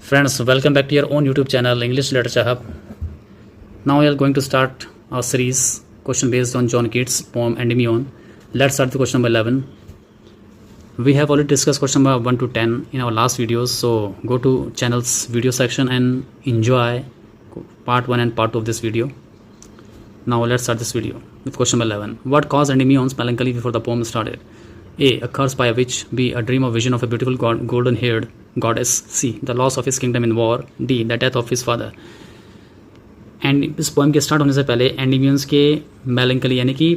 Friends, welcome back to your own YouTube channel, English Literature Hub. Now we are going to start our series, question based on John Keats' poem Endymion. Let's start the question number 11. We have already discussed question number 1 to 10 in our last videos, so go to channel's video section and enjoy part 1 and part 2 of this video. Now let's start this video with question number 11. What caused Endymion's melancholy before the poem started? A. A curse by a witch. B. A dream or vision of a beautiful golden-haired goddess. C. The loss of his kingdom in war. D. The death of his father. And इस poem के start होने से पहले एंडीमियंस के melancholy यानी कि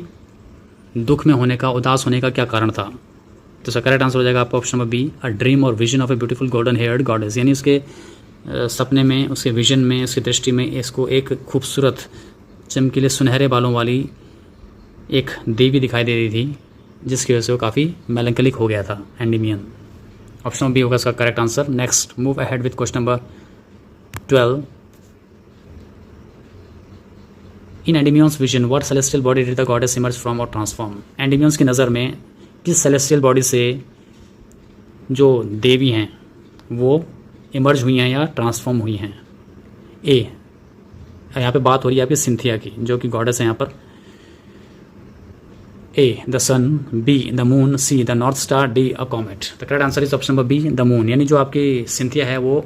दुख में होने का, उदास होने का क्या कारण था? तो इसका करेक्ट आंसर हो जाएगा आपका option number B, a dream और vision of a beautiful golden haired goddess. यानी उसके सपने में, उसके विजन में, उसकी दृष्टि में इसको एक खूबसूरत चमकीले सुनहरे बालों वाली एक देवी दिखाई दे रही थी, जिसकी वजह से वो काफ़ी मेलंकलिक हो गया था एंडीमियन। ऑप्शन नंबर बी होगा इसका correct answer. Next move ahead with question number 12। In Endymion's vision what celestial body did the goddess emerge from और ट्रांसफॉर्म? एंडीमियंस की नज़र में किस सेलेस्टियल बॉडी से जो देवी हैं वो इमर्ज हुई हैं या ट्रांसफॉर्म हुई हैं? ए, यहाँ पे बात हो रही है आपकी सिंथिया की, जो कि गॉडेस है यहाँ पर। A the sun, B the moon, C the North Star, D a comet. The correct answer is option number B, the moon. यानी जो आपकी सिंथिया है वो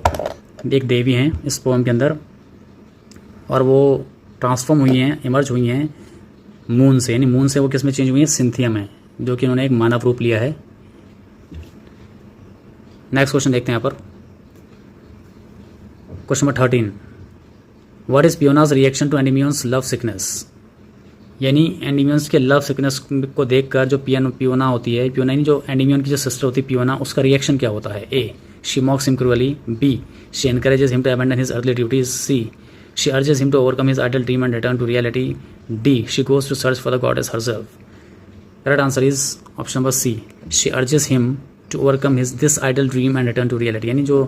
एक देवी हैं इस पोएम के अंदर, और वो ट्रांसफॉर्म हुई हैं, इमर्ज हुई हैं मून से। यानी मून से वो किस में चेंज हुई हैं? सिंथिया में, जो कि उन्होंने एक मानव रूप लिया है। नेक्स्ट क्वेश्चन देखते हैं यहाँ पर, question number 13। What is Peona's reaction to Endymion's love sickness? यानी एंडीमियंस के लव सिकनेस को देखकर जो पियोना होती है, पियोना यानी जो एंडीमियन की जो सिस्टर होती है पियोना, उसका रिएक्शन क्या होता है? A, she mocks him cruelly. B, she encourages him to abandon his earthly duties. C, she urges him to overcome his idle dream and return to reality. D, she goes to search for the goddess herself. Correct answer is option number C, she urges him to overcome this idle dream and return to reality. यानी जो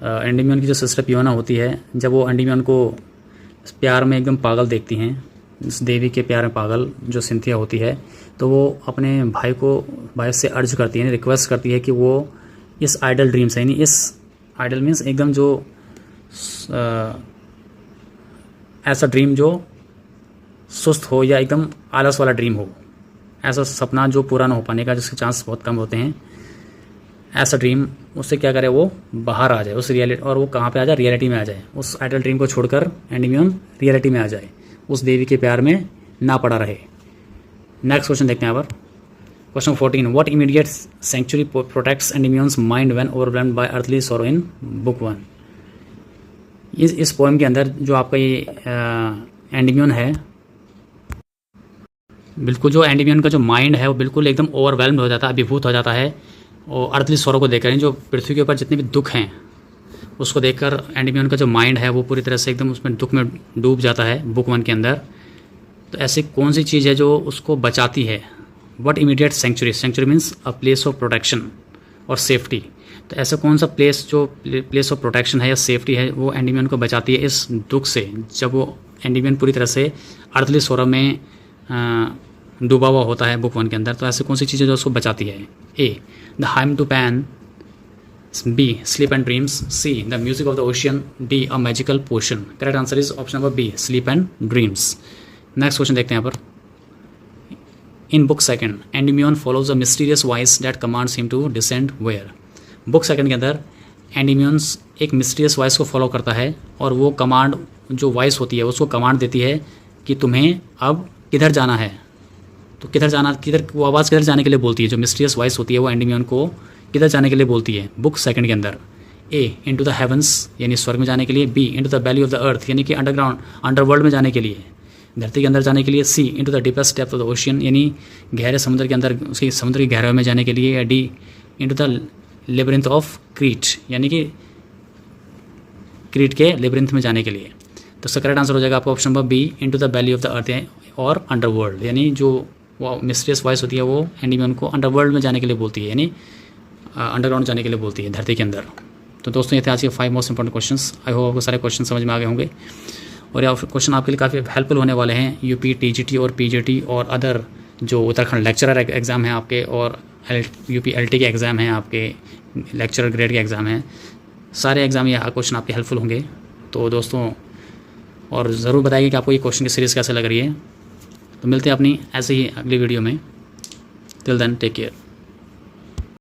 Endymion की जो sister piano होती है, जब वो Endymion को प्यार में एकदम पागल देखती हैं, इस देवी के प्यार में पागल जो सिंथिया होती है, तो वो अपने भाई से अर्ज करती है, रिक्वेस्ट करती है कि वो इस आइडल ड्रीम से, यानी इस आइडल मीन्स एकदम जो ऐसा ड्रीम जो सुस्त हो या एकदम आलस वाला ड्रीम हो, ऐसा सपना जो पूरा ना हो पाने का, जिसके चांस बहुत कम होते हैं, ऐसा ड्रीम उससे क्या करे, वो बाहर आ जाए उस रियलिटी, और वो कहाँ पे आ जाए? रियलिटी में आ जाए। उस आइडल ड्रीम को छोड़कर एंडीमियन रियलिटी में आ जाए, उस देवी के प्यार में ना पड़ा रहे। नेक्स्ट क्वेश्चन देखते हैं यहाँ पर, question 14। What immediate century protects Endymion's mind when overwhelmed by earthly sorrow in book 1? इस पोएम के अंदर जो आपका ये एंडीमियन है, बिल्कुल जो एंडीमियन का जो माइंड है वो बिल्कुल एकदम ओवरवेल्म्ड हो जाता है, अभिभूत हो जाता है, और अर्थली सौरों को देखकर, जो पृथ्वी के ऊपर जितने भी दुख हैं उसको देखकर एंडीमियन का जो माइंड है वो पूरी तरह से एकदम उसमें दुख में डूब जाता है बुक 1 के अंदर। तो ऐसी कौन सी चीज़ है जो उसको बचाती है? What immediate sanctuary, sanctuary means a place of protection और सेफ्टी। तो ऐसा कौन सा प्लेस जो प्लेस ऑफ प्रोटेक्शन है या सेफ्टी है, वो एंडीमियन को बचाती है इस दुख से, जब वो एंडीमियन पूरी तरह से अर्थली सौरभ में डूबा हुआ होता है बुक 1 के अंदर। तो ऐसी कौन सी चीज़ें जो उसको बचाती है? A, the hymn to Pan. B, sleep and dreams. C, the music of the ocean. D, a magical potion. Correct answer is option number B, sleep and dreams. Next question देखते हैं यहाँ पर, in book 2 Endymion follows a mysterious voice that commands him to descend where? Book 2 के अंदर एंडीमियंस एक mysterious voice को follow करता है, और वो कमांड जो वॉइस होती है उसको कमांड देती है कि तुम्हें अब किधर जाना है। तो किधर जाना, किधर वो आवाज़ किधर जाने के लिए बोलती है? जो मिस्टीरियस वॉइस होती है वो एंडीमियन को किधर जाने के लिए बोलती है बुक 2 के अंदर? ए, इनटू द हेवंस, यानी स्वर्ग में जाने के लिए। B, into the valley of the earth, यानी कि अंडरग्राउंड, अंडरवर्ल्ड में जाने के लिए, धरती के अंदर जाने के लिए। C, into the deepest depth of the ocean, यानी गहरे समुद्र के अंदर, उसकी समुद्र की गहराई में जाने के लिए। या D, into the labyrinth of Crete, यानी कि क्रीट के लेबरिंथ में जाने के लिए। तो इसका करेक्ट आंसर हो जाएगा आपका option number B, into the valley of the earth और अंडरवर्ल्ड। यानी जो वो मिस्टीरियस वॉइस होती है वो एंडीमियन को अंडरवर्ल्ड में जाने के लिए बोलती है, यानी अंडरग्राउंड जाने के लिए बोलती है, धरती के अंदर। तो दोस्तों ये थे आज के 5 most important questions. I hope आपको सारे क्वेश्चन समझ में आ गए होंगे, और यह क्वेश्चन आपके लिए काफ़ी हेल्पफुल होने वाले हैं। यूपी, टीजीटी और पीजीटी और अदर जो उत्तराखंड लेक्चरर एग्ज़ाम है आपके, और यूपी एलटी के एग्ज़ाम हैं आपके, लेक्चरर ग्रेड के एग्ज़ाम हैं, सारे एग्ज़ाम ये क्वेश्चन आपके हेल्पफुल होंगे। तो दोस्तों और ज़रूर बताइए कि आपको ये क्वेश्चन की सीरीज़ कैसे लग रही है। तो मिलते हैं अपनी ऐसे ही अगली वीडियो में। Till then take care.